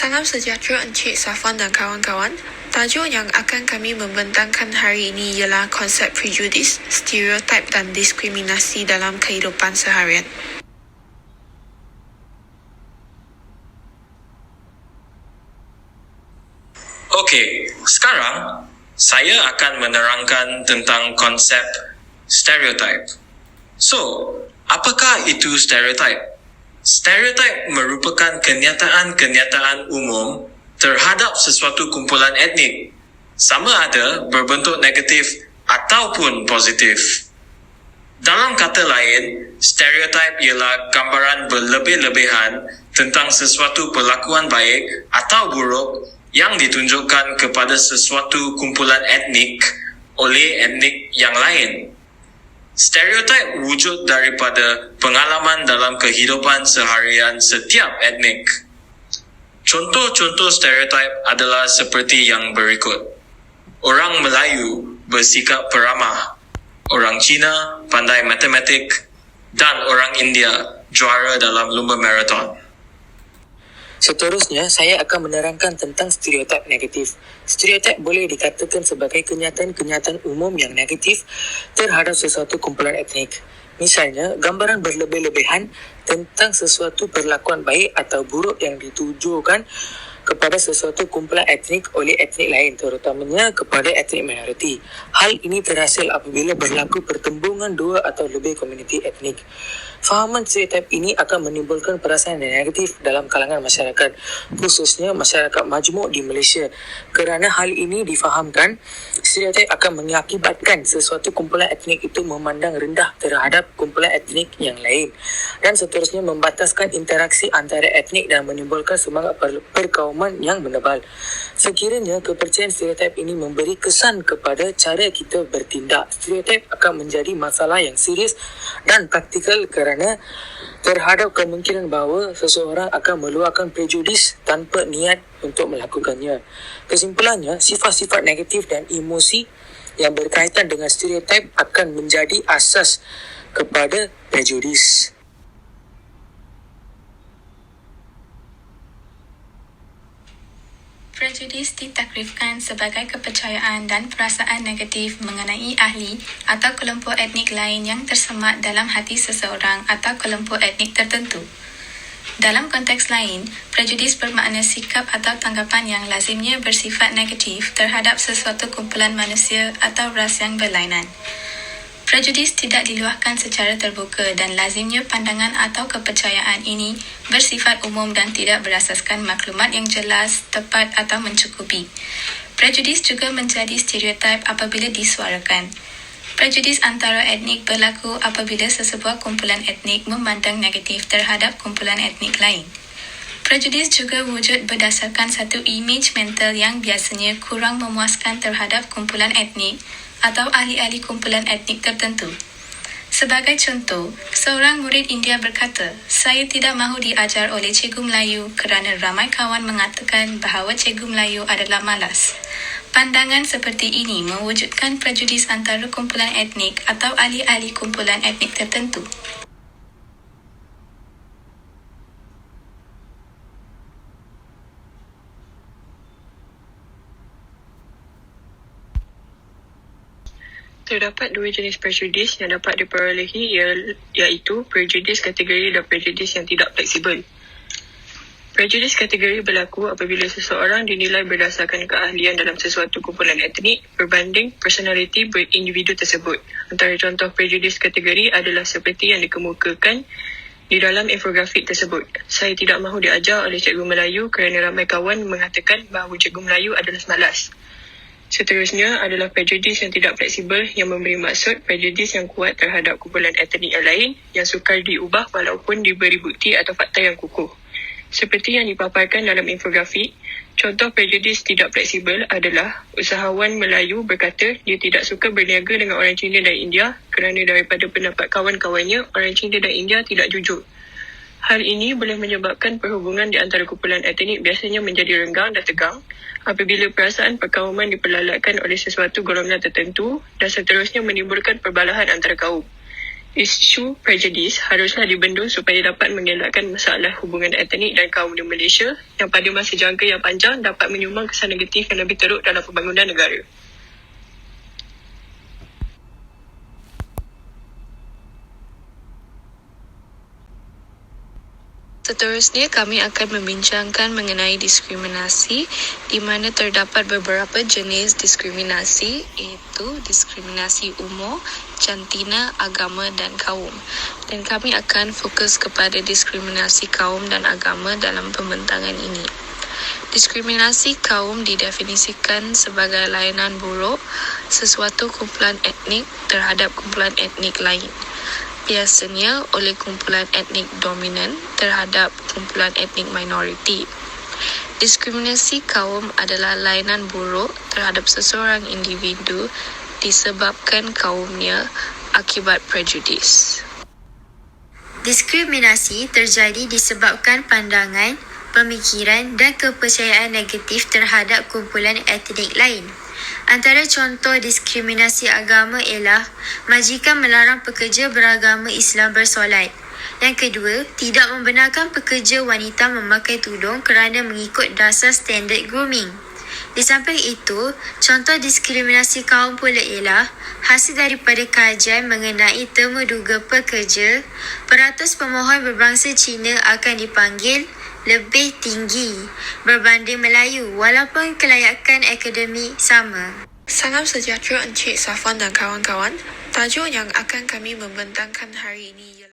Salam sejahtera Encik Safwan dan kawan-kawan. Tajuk yang akan kami membentangkan hari ini ialah konsep prejudis, stereotip dan diskriminasi dalam kehidupan seharian. Okey, sekarang saya akan menerangkan tentang konsep stereotip. So, apakah itu stereotip? Stereotip merupakan kenyataan-kenyataan umum terhadap sesuatu kumpulan etnik, sama ada berbentuk negatif ataupun positif. Dalam kata lain, stereotip ialah gambaran berlebih-lebihan tentang sesuatu perlakuan baik atau buruk yang ditunjukkan kepada sesuatu kumpulan etnik oleh etnik yang lain. Stereotip wujud daripada pengalaman dalam kehidupan seharian setiap etnik. Contoh-contoh stereotip adalah seperti yang berikut. Orang Melayu bersikap peramah, orang Cina pandai matematik, dan orang India juara dalam lumba maraton. Seterusnya, saya akan menerangkan tentang stereotip negatif. Stereotip boleh dikatakan sebagai kenyataan-kenyataan umum yang negatif terhadap sesuatu kumpulan etnik. Misalnya, gambaran berlebih-lebihan tentang sesuatu perlakuan baik atau buruk yang ditujukan kepada sesuatu kumpulan etnik oleh etnik lain, terutamanya kepada etnik minoriti. Hal ini terhasil apabila berlaku pertembungan dua atau lebih komuniti etnik. Fahaman stereotip ini akan menimbulkan perasaan yang negatif dalam kalangan masyarakat, khususnya masyarakat majmuk di Malaysia. Kerana hal ini difahamkan, stereotip akan mengakibatkan sesuatu kumpulan etnik itu memandang rendah terhadap kumpulan etnik yang lain, dan seterusnya membataskan interaksi antara etnik dan menimbulkan semangat perkauman yang menebal. Sekiranya kepercayaan stereotip ini memberi kesan kepada cara kita bertindak, stereotip akan menjadi masalah yang serius dan praktikal kerana terhadap kemungkinan bahawa seseorang akan meluahkan prejudis tanpa niat untuk melakukannya. Kesimpulannya, sifat-sifat negatif dan emosi yang berkaitan dengan stereotip akan menjadi asas kepada prejudis. Prejudis ditakrifkan sebagai kepercayaan dan perasaan negatif mengenai ahli atau kelompok etnik lain yang tersemat dalam hati seseorang atau kelompok etnik tertentu. Dalam konteks lain, prejudis bermakna sikap atau tanggapan yang lazimnya bersifat negatif terhadap sesuatu kumpulan manusia atau ras yang berlainan. Prejudis tidak diluahkan secara terbuka dan lazimnya pandangan atau kepercayaan ini bersifat umum dan tidak berasaskan maklumat yang jelas, tepat atau mencukupi. Prejudis juga menjadi stereotip apabila disuarakan. Prejudis antara etnik berlaku apabila sesebuah kumpulan etnik memandang negatif terhadap kumpulan etnik lain. Prejudis juga wujud berdasarkan satu imej mental yang biasanya kurang memuaskan terhadap kumpulan etnik atau ahli-ahli kumpulan etnik tertentu. Sebagai contoh, seorang murid India berkata, "Saya tidak mahu diajar oleh cikgu Melayu kerana ramai kawan mengatakan bahawa cikgu Melayu adalah malas." Pandangan seperti ini mewujudkan prejudis antara kumpulan etnik atau ahli-ahli kumpulan etnik tertentu. Terdapat dua jenis prejudis yang dapat diperolehi iaitu prejudis kategori dan prejudis yang tidak fleksibel. Prejudis kategori berlaku apabila seseorang dinilai berdasarkan keahlian dalam sesuatu kumpulan etnik berbanding personaliti berindividu tersebut. Antara contoh prejudis kategori adalah seperti yang dikemukakan di dalam infografik tersebut. Saya tidak mahu diajar oleh cikgu Melayu kerana ramai kawan mengatakan bahawa cikgu Melayu adalah malas. Seterusnya adalah prejudis yang tidak fleksibel yang memberi maksud prejudis yang kuat terhadap kumpulan etnik yang lain yang sukar diubah walaupun diberi bukti atau fakta yang kukuh. Seperti yang dipaparkan dalam infografik, contoh prejudis tidak fleksibel adalah usahawan Melayu berkata dia tidak suka berniaga dengan orang Cina dan India kerana daripada pendapat kawan-kawannya, orang Cina dan India tidak jujur. Hal ini boleh menyebabkan perhubungan di antara kumpulan etnik biasanya menjadi renggang dan tegang apabila perasaan perkauman diperlalatkan oleh sesuatu golongan tertentu dan seterusnya menimbulkan perbalahan antara kaum. Isu prejudis haruslah dibendung supaya dapat mengelakkan masalah hubungan etnik dan kaum di Malaysia yang pada masa jangka yang panjang dapat menyumbang kesan negatif yang lebih teruk dalam pembangunan negara. Seterusnya, kami akan membincangkan mengenai diskriminasi di mana terdapat beberapa jenis diskriminasi iaitu diskriminasi umur, jantina, agama dan kaum. Dan kami akan fokus kepada diskriminasi kaum dan agama dalam pembentangan ini. Diskriminasi kaum didefinisikan sebagai layanan buruk sesuatu kumpulan etnik terhadap kumpulan etnik lain. Biasanya oleh kumpulan etnik dominan terhadap kumpulan etnik minoriti. Diskriminasi kaum adalah layanan buruk terhadap seseorang individu disebabkan kaumnya akibat prejudis. Diskriminasi terjadi disebabkan pandangan, pemikiran dan kepercayaan negatif terhadap kumpulan etnik lain. Antara contoh diskriminasi agama ialah majikan melarang pekerja beragama Islam bersolat. Yang kedua, tidak membenarkan pekerja wanita memakai tudung kerana mengikut dasar standard grooming. Di samping itu, contoh diskriminasi kaum pula ialah hasil daripada kajian mengenai temuduga pekerja, peratus pemohon berbangsa Cina akan dipanggil lebih tinggi berbanding Melayu walaupun kelayakan akademik sama. Salam sejahtera Encik Safwan dan kawan-kawan. Tajuk yang akan kami membentangkan hari ini ialah